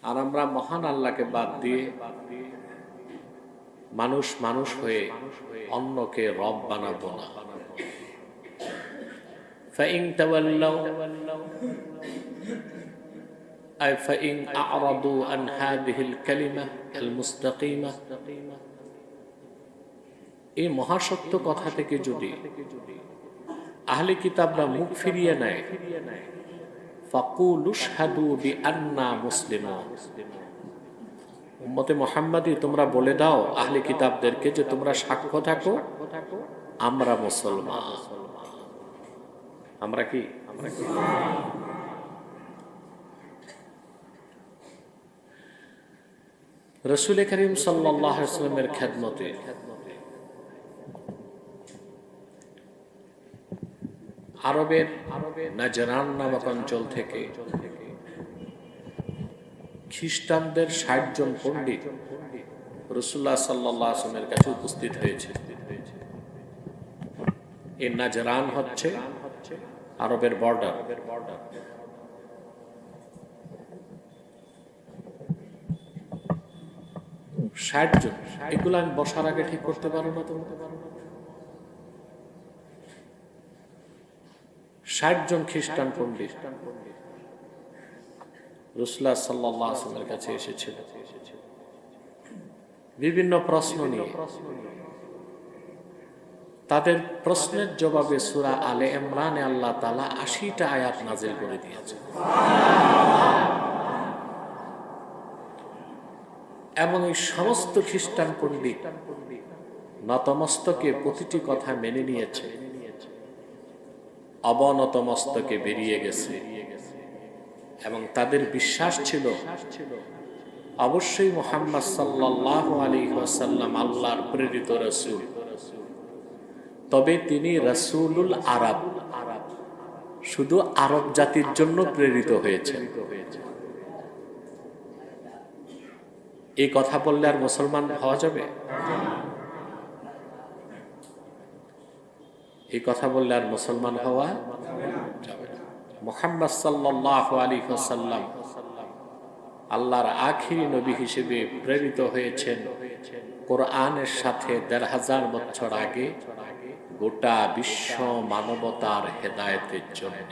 আর আমরা মহান আল্লাহকে বাদ দিয়ে মানুষ মানুষ হয়ে অন্যকে রব বানাবো না। فإن تولوا أي فإن أعرضوا عن هذه الكلمة المستقيمة এই মহাসত্য কথা থেকে যদি আহলে কিতাবরা মুখ ফিরিয়ে নেয়, ফাকুলু শাহাদু বিআন্না মুসলিমুন, উম্মতে মুহাম্মাদি তোমরা বলে দাও আহলে কিতাবদেরকে যে তোমরা সাক্ষ্য থাকো আমরা মুসলমান। আমরা কি রাসূল করিম সাল্লাল্লাহু আলাইহি ওয়াসাল্লামের খেদমতে আরবের নাজরান নামক অঞ্চল থেকে খ্রিস্টানদের ৬০ জন পণ্ডিত রাসূলুল্লাহ সাল্লাল্লাহু আলাইহি ওয়াসাল্লামের কাছে উপস্থিত হয়েছে। এই নাজরান হচ্ছে আরবের বর্ডার। ৬০ জন, এগুলো আমি বসার আগে ঠিক করতে পারো না তোমরা? ৬০ জন খ্রিস্টান পণ্ডিত রাসূলুল্লাহ সাল্লাল্লাহু আলাইহি ওয়াসাল্লামের কাছে এসেছিল বিভিন্ন প্রশ্ন নিয়ে। তাদের প্রশ্নের জবাবে সূরা আলে ইমরানে আল্লাহ তাআলা ৮০টা আয়াত নাযিল করে দিয়েছেন এবং এই সমস্ত খ্রিস্টান পণ্ডিত নতমস্তকে প্রতিটি কথা মেনে নিয়েছে, অবনত মস্তকে বেরিয়ে গেছে এবং তাদের বিশ্বাস ছিল অবশ্যই মুহাম্মদ সাল্লাল্লাহু আলাইহি ওয়াসাল্লাম আল্লাহর প্রেরিত রাসূল, তবে তিনি রাসূলুল আরব, শুধু আরব জাতির জন্য প্রেরিত হয়েছেন। এই কথা বললে আর মুসলমান হওয়া যাবে? এই কথা বললে আর মুসলমান হওয়া যাবে না। মুহাম্মদ সাল্লাল্লাহু আলাইহি ওয়াসাল্লাম আল্লাহর আখিরি নবী হিসেবে প্রেরিত হয়েছেন কোরআনের সাথে ১৫০০ বছর আগে গোটা বিশ্ব মানবতার হেদায়েতের জন্য।